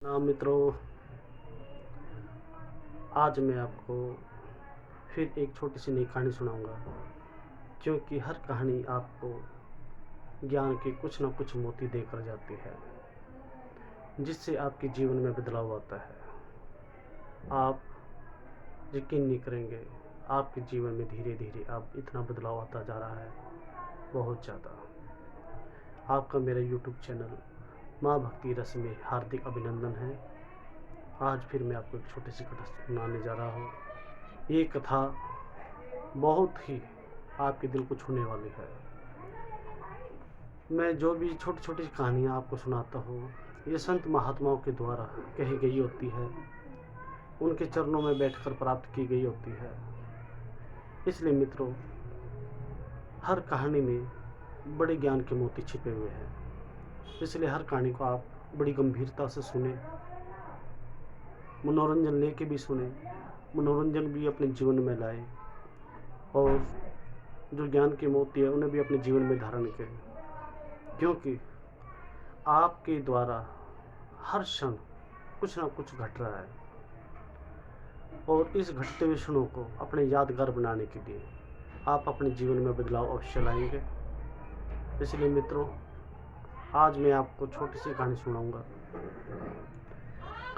मित्रों, आज मैं आपको फिर एक छोटी सी नई कहानी सुनाऊंगा, क्योंकि हर कहानी आपको ज्ञान के कुछ न कुछ मोती देकर जाती है, जिससे आपके जीवन में बदलाव आता है। आप यकीन नहीं करेंगे, आपके जीवन में धीरे धीरे अब इतना बदलाव आता जा रहा है, बहुत ज़्यादा। आपका मेरा यूट्यूब चैनल माँ भक्ति रस में हार्दिक अभिनंदन है। आज फिर मैं आपको एक छोटी सी कथा सुनाने जा रहा हूँ। ये कथा बहुत ही आपके दिल को छूने वाली है। मैं जो भी छोटी छोटी कहानियाँ आपको सुनाता हूँ, ये संत महात्माओं के द्वारा कही गई होती है, उनके चरणों में बैठकर प्राप्त की गई होती है। इसलिए मित्रों, हर कहानी में बड़े ज्ञान के मोती छिपे हुए हैं। इसलिए हर कहानी को आप बड़ी गंभीरता से सुने, मनोरंजन लेके भी सुने, मनोरंजन भी अपने जीवन में लाए, और जो ज्ञान के मोती है उन्हें भी अपने जीवन में धारण करें, क्योंकि आपके द्वारा हर क्षण कुछ ना कुछ घट रहा है, और इस घटते हुए क्षणों को अपने यादगार बनाने के लिए आप अपने जीवन में बदलाव अवश्य लाएंगे। इसलिए मित्रों, आज मैं आपको छोटी सी कहानी सुनाऊंगा।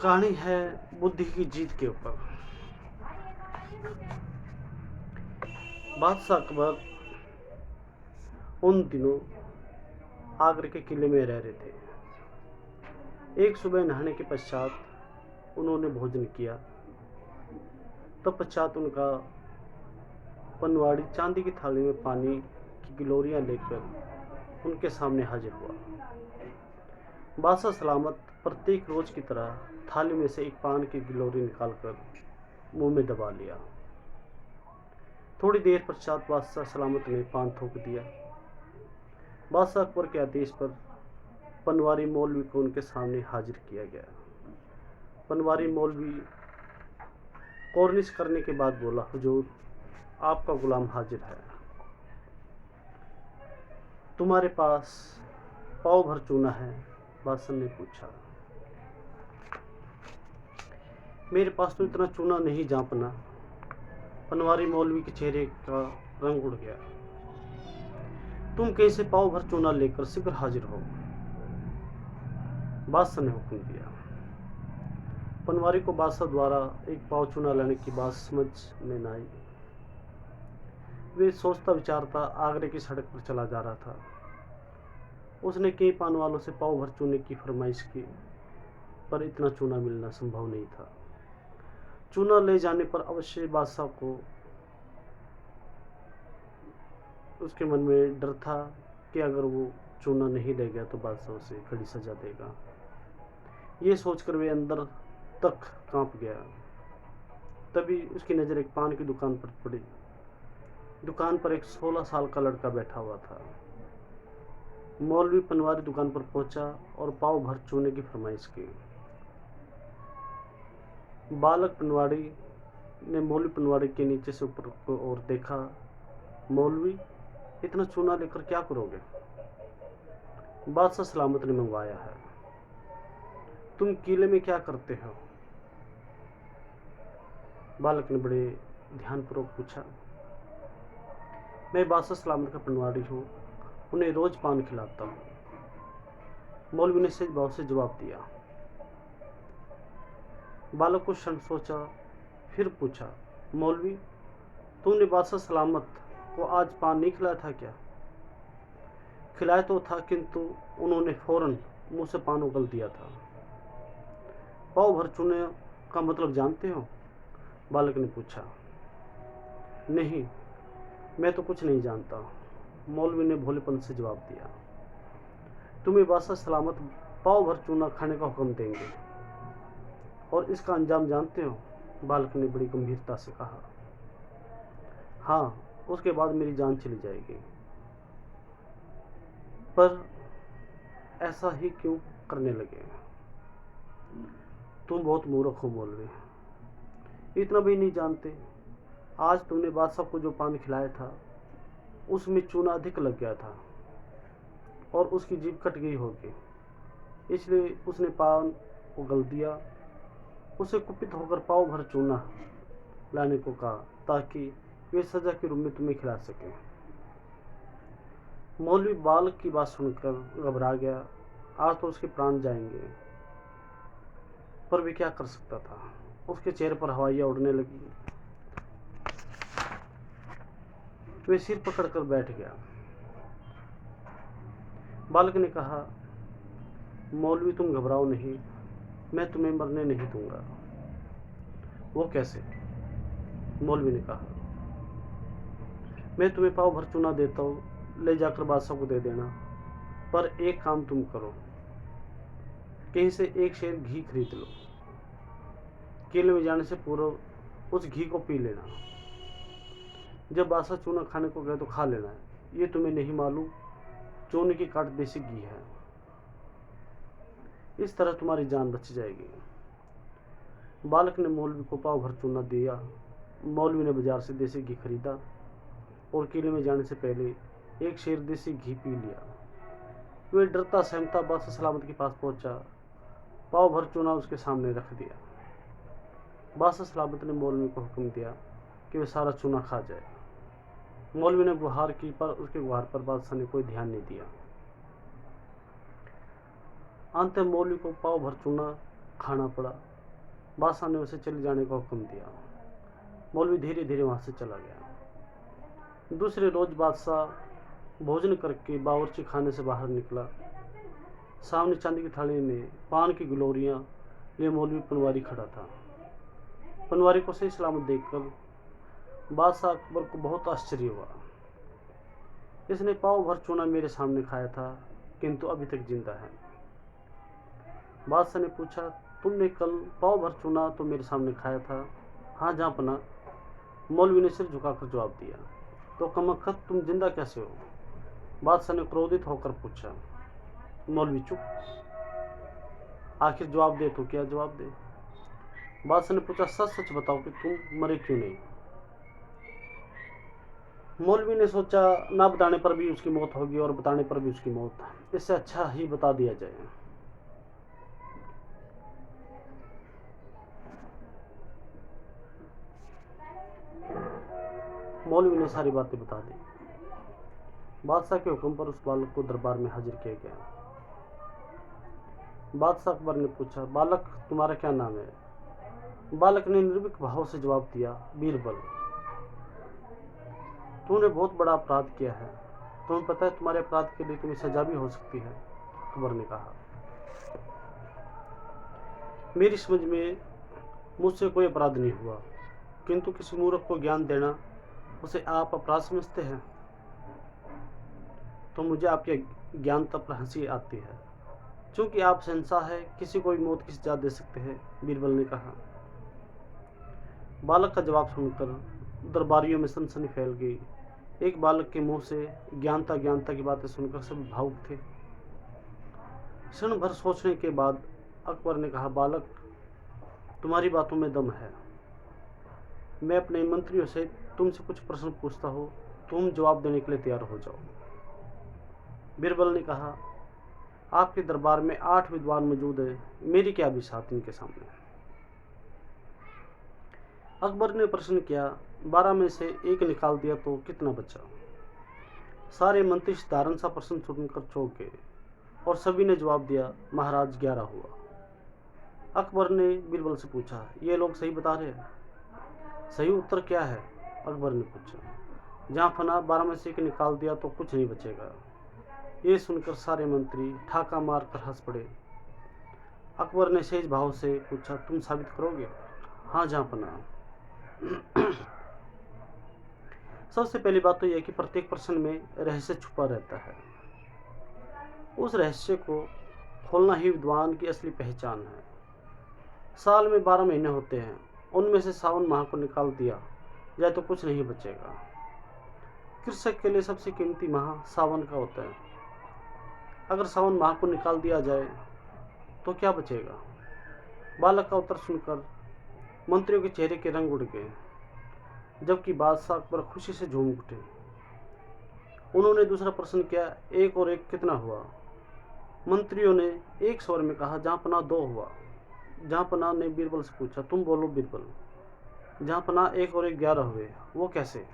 कहानी है बुद्धि की जीत के ऊपर। बादशाह अकबर उन दिनों आगरा के किले में रह रहे थे। एक सुबह नहाने के पश्चात उन्होंने भोजन किया। तत्पश्चात उनका पनवाड़ी चांदी की थाली में पानी की गिलोरियां लेकर उनके सामने हाजिर हुआ। बादशाह सलामत प्रत्येक रोज की तरह थाली में से एक पान की गिलोरी निकालकर मुंह में दबा लिया। थोड़ी देर पश्चात बादशाह सलामत ने पान थूक दिया। बादशाह अकबर के आदेश पर पनवारी मौलवी को उनके सामने हाजिर किया गया। पनवारी मौलवी कौर्निश करने के बाद बोला, हुजूर, आपका गुलाम हाजिर है। तुम्हारे पास पाव भर चूना है? बादशाह ने पूछा। मेरे पास तो इतना चूना नहीं जांपना। पनवारी मौलवी के चेहरे का रंग उड़ गया। तुम कैसे पाव भर चूना लेकर शीघ्र हाजिर हो? बादशाह ने हुक्म दिया। पनवारी को बादशाह द्वारा एक पाव चूना लाने की बात समझ में न आई। वे सोचता विचारता आगरे की सड़क पर चला जा रहा था। उसने कई पान वालों से पाव भर चूने की फरमाइश की, पर इतना चूना मिलना संभव नहीं था। चूना ले जाने पर अवश्य बादशाह को उसके मन में डर था कि अगर वो चूना नहीं ले गया तो बादशाह उसे कड़ी सजा देगा। ये सोचकर वे अंदर तक कांप गया। तभी उसकी नज़र एक पान की दुकान पर पड़ी। दुकान पर एक 16 साल का लड़का बैठा हुआ था। मौलवी पनवारी दुकान पर पहुंचा और पाव भर चूने की फरमाइश की। बालक पनवाड़ी ने मौलवी पनवाड़ी के नीचे से ऊपर को और देखा। मौलवी, इतना चूना लेकर क्या करोगे? बादशाह सलामत ने मंगवाया है। तुम किले में क्या करते हो? बालक ने बड़े ध्यानपूर्वक पूछा। मैं बादशाह सलामत का पनवाड़ी हूँ, उन्हें रोज पान खिलाता हूँ। मौलवी ने सहज भाव से जवाब दिया। बालक कुछ क्षण सोचा, फिर पूछा, मौलवी, तुमने बादशाह सलामत को आज पान नहीं खिलाया था क्या? खिलाया तो था, किंतु उन्होंने फौरन मुंह से पान उगल दिया था। पाव भर चूने का मतलब जानते हो? बालक ने पूछा। नहीं, मैं तो कुछ नहीं जानता, मौलवी ने भोलेपन से जवाब दिया। तुम्हें बादशाह सलामत पाव भर चूना खाने का हुक्म देंगे, और इसका अंजाम जानते हो? बालक ने बड़ी गंभीरता से कहा। हाँ, उसके बाद मेरी जान चली जाएगी। पर ऐसा ही क्यों करने लगे? तुम बहुत मूर्ख हो मौलवी, इतना भी नहीं जानते। आज तुमने बादशाह को जो पान खिलाया था उसमें चूना अधिक लग गया था और उसकी जीभ कट गई होगी, इसलिए उसने पान उगल दिया। उसे कुपित होकर पाव भर चूना लाने को कहा ताकि वे सजा के रूप में तुम्हें खिला सकें। मौलवी बालक की बात सुनकर घबरा गया। आज तो उसके प्राण जाएंगे, पर वे क्या कर सकता था। उसके चेहरे पर हवाइयाँ उड़ने लगी। वे सिर पकड़कर बैठ गया। बालक ने कहा, मौलवी तुम घबराओ नहीं, मैं तुम्हें मरने नहीं दूंगा। वो कैसे? मौलवी ने कहा, मैं तुम्हें पाव भर चूना देता हूँ, ले जाकर बादशाह को दे देना, पर एक काम तुम करो, कहीं से एक शेर घी खरीद लो। किले में जाने से पूर्व उस घी को पी लेना। जब बादशाह चूना खाने को गए तो खा लेना है। ये तुम्हें नहीं मालूम, चूने की काट देसी घी है। इस तरह तुम्हारी जान बच जाएगी। बालक ने मौलवी को पाव भर चूना दिया। मौलवी ने बाजार से देसी घी खरीदा और किले में जाने से पहले एक शेर देसी घी पी लिया। वे डरता सहमता बादशाह सलामत के पास पहुंचा। पाव भर चूना उसके सामने रख दिया। बादशाह सलामत ने मौलवी को हुक्म दिया कि वे सारा चूना खा जाए। मौलवी ने गुहार की, पर उसके गुहार पर बादशाह ने कोई ध्यान नहीं दिया। अंत में मौलवी को पाव भर चूना खाना पड़ा। बादशाह ने उसे चले जाने का हुक्म दिया। मौलवी धीरे धीरे वहां से चला गया। दूसरे रोज बादशाह भोजन करके बावर्ची खाने से बाहर निकला। सामने चांदी की थाली में पान की गिलोरियां लिए मौलवी पनवारी खड़ा था। पनवारी को सही सलामत देखकर बादशाह अकबर को बहुत आश्चर्य हुआ। इसने पाव भर चूना मेरे सामने खाया था, किंतु अभी तक जिंदा है। बादशाह ने पूछा, तुमने कल पाव भर चूना तो मेरे सामने खाया था? हाँ जहाँपना, मौलवी ने सिर झुकाकर जवाब दिया। तो कमबख्त तुम जिंदा कैसे हो? बादशाह ने क्रोधित होकर पूछा। मौलवी चुप। आखिर जवाब दे तो क्या जवाब दे? बादशाह ने पूछा, सच सच बताओ कि तुम मरे क्यों नहीं? मौलवी ने सोचा, ना बताने पर भी उसकी मौत होगी और बताने पर भी उसकी मौत, इससे अच्छा ही बता दिया जाए। मौलवी ने सारी बातें बता दी। बादशाह के हुक्म पर उस बालक को दरबार में हाजिर किया गया। बादशाह अकबर ने पूछा, बालक तुम्हारा क्या नाम है? बालक ने निर्भीक भाव से जवाब दिया, बीरबल। तूने बहुत बड़ा अपराध किया है। तुम्हें पता है तुम्हारे अपराध के लिए तुम्हें सजा भी हो सकती है। अकबर ने कहा, मेरी समझ में मुझसे कोई अपराध नहीं हुआ, किंतु किसी मूर्ख को ज्ञान देना, उसे आप अपराध समझते हैं? तो मुझे आपके ज्ञान पर हंसी आती है। चूंकि आप शहंशाह है, किसी को भी मौत की सजा दे सकते हैं, बीरबल ने कहा। बालक का जवाब सुनकर दरबारियों में सनसनी फैल गई। एक बालक के मुंह से ज्ञानता की बातें सुनकर सब भावुक थे। क्षण भर सोचने के बाद अकबर ने कहा, बालक तुम्हारी बातों में दम है। मैं अपने मंत्रियों से तुमसे कुछ प्रश्न पूछता हूँ, तुम जवाब देने के लिए तैयार हो जाओ। बीरबल ने कहा, आपके दरबार में 8 विद्वान मौजूद हैं, मेरी क्या बिसात इनके सामने? अकबर ने प्रश्न किया, 12 में से एक निकाल दिया तो कितना बचा? सारे मंत्री साधारण सा प्रश्न सुनकर चौंक गए और सभी ने जवाब दिया, महाराज 11 हुआ। अकबर ने बीरबल से पूछा, ये लोग सही बता रहे हैं? सही उत्तर क्या है? अकबर ने पूछा। जहाँ फना 12 में से एक निकाल दिया तो कुछ नहीं बचेगा। ये सुनकर सारे मंत्री ठाका मारकर हंस पड़े। अकबर ने सहज भाव से पूछा, तुम साबित करोगे? हाँ जहाँ फना। सबसे पहली बात तो यह कि प्रत्येक प्रश्न में रहस्य छुपा रहता है। उस रहस्य को खोलना ही विद्वान की असली पहचान है। साल में 12 महीने होते हैं, उनमें से सावन माह को निकाल दिया जाए तो कुछ नहीं बचेगा। कृषक के लिए सबसे कीमती माह सावन का होता है। अगर सावन माह को निकाल दिया जाए तो क्या बचेगा? बालक का उत्तर सुनकर मंत्रियों के चेहरे के रंग उड़ गए, जबकि बादशाह अकबर खुशी से झूम उठे। उन्होंने दूसरा प्रश्न किया, 1 और 1 कितना हुआ? मंत्रियों ने एक स्वर में कहा, जहाँ पना 2 हुआ। जहाँपनाह ने बीरबल से पूछा, तुम बोलो बीरबल, जहाँपनाह 1 और 1 11 हुए, वो कैसे?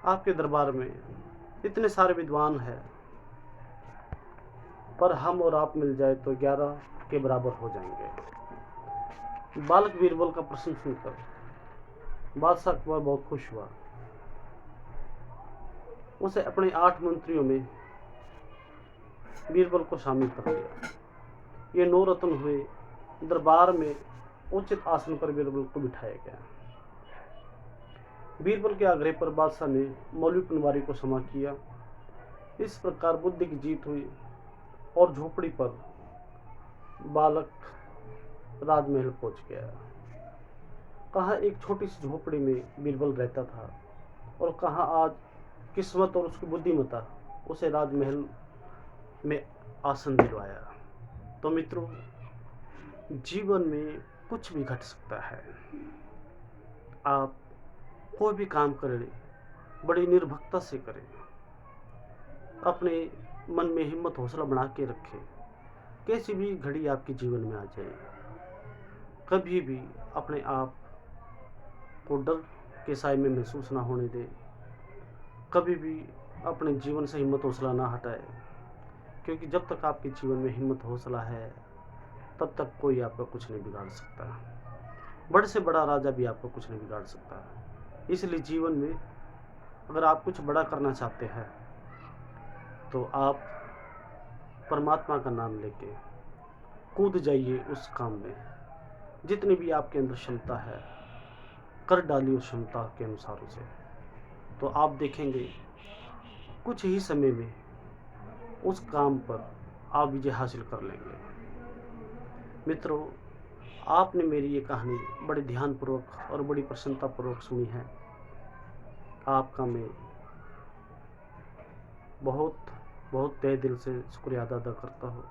आपके दरबार में इतने सारे विद्वान हैं, पर हम और आप मिल जाए तो 11 के बराबर हो जाएंगे। बालक बीरबल का प्रश्न सुनकर बादशाह अकबर बहुत खुश हुआ। उसे अपने 8 मंत्रियों में बीरबल को शामिल कर लिया। ये 9 रत्न हुए। दरबार में उचित आसन पर बीरबल को बिठाया गया। बीरबल के आग्रह पर बादशाह ने मौलवी पनवारी को क्षमा किया। इस प्रकार बुद्धि की जीत हुई और झोपड़ी पर बालक राजमहल पहुंच गया। कहाँ एक छोटी सी झोपड़ी में बीरबल रहता था और कहाँ आज किस्मत और उसकी बुद्धिमत्ता उसे राजमहल में आसन दिलवाया। तो मित्रों, जीवन में कुछ भी घट सकता है। आप कोई भी काम करें, बड़ी निर्भीकता से करें, अपने मन में हिम्मत हौसला बना के रखें। कैसी भी घड़ी आपके जीवन में आ जाए, कभी भी अपने आप को डर के साए में महसूस ना होने दें। कभी भी अपने जीवन से हिम्मत हौसला ना हटाए, क्योंकि जब तक आपके जीवन में हिम्मत हौसला है तब तक कोई आपका कुछ नहीं बिगाड़ सकता। बड़े से बड़ा राजा भी आपको कुछ नहीं बिगाड़ सकता। इसलिए जीवन में अगर आप कुछ बड़ा करना चाहते हैं तो आप परमात्मा का नाम लेके कूद जाइए उस काम में। जितनी भी आपके अंदर क्षमता है कर डालिए उस क्षमता के अनुसार उसे, तो आप देखेंगे कुछ ही समय में उस काम पर आप विजय हासिल कर लेंगे। मित्रों, आपने मेरी ये कहानी बड़े ध्यानपूर्वक और बड़ी प्रसन्नतापूर्वक सुनी है। आपका मैं बहुत बहुत तहे दिल से शुक्रिया अदा करता हूँ।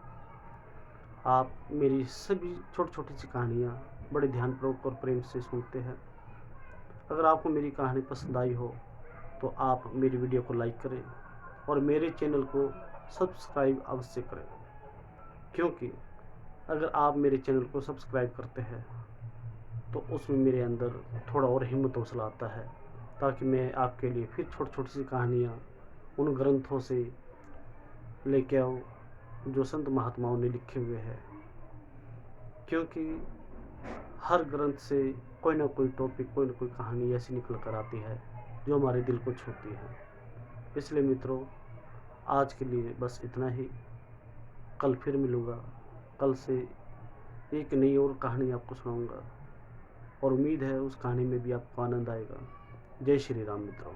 आप मेरी सभी छोटी छोटी सी कहानियाँ बड़े ध्यानपूर्वक और प्रेम से सुनते हैं। अगर आपको मेरी कहानी पसंद आई हो तो आप मेरी वीडियो को लाइक करें और मेरे चैनल को सब्सक्राइब अवश्य करें, क्योंकि अगर आप मेरे चैनल को सब्सक्राइब करते हैं तो उसमें मेरे अंदर थोड़ा और हिम्मत हौसला आता है, ताकि मैं आपके लिए फिर छोटी छोटी सी कहानियाँ उन ग्रंथों से लेके आऊँ जो संत महात्माओं ने लिखे हुए हैं। क्योंकि हर ग्रंथ से कोई ना कोई टॉपिक, कोई ना कोई कहानी ऐसी निकल कर आती है जो हमारे दिल को छूती है। इसलिए मित्रों, आज के लिए बस इतना ही। कल फिर मिलूँगा। कल से एक नई और कहानी आपको सुनाऊंगा और उम्मीद है उस कहानी में भी आपको आनंद आएगा। जय श्री राम मित्रों।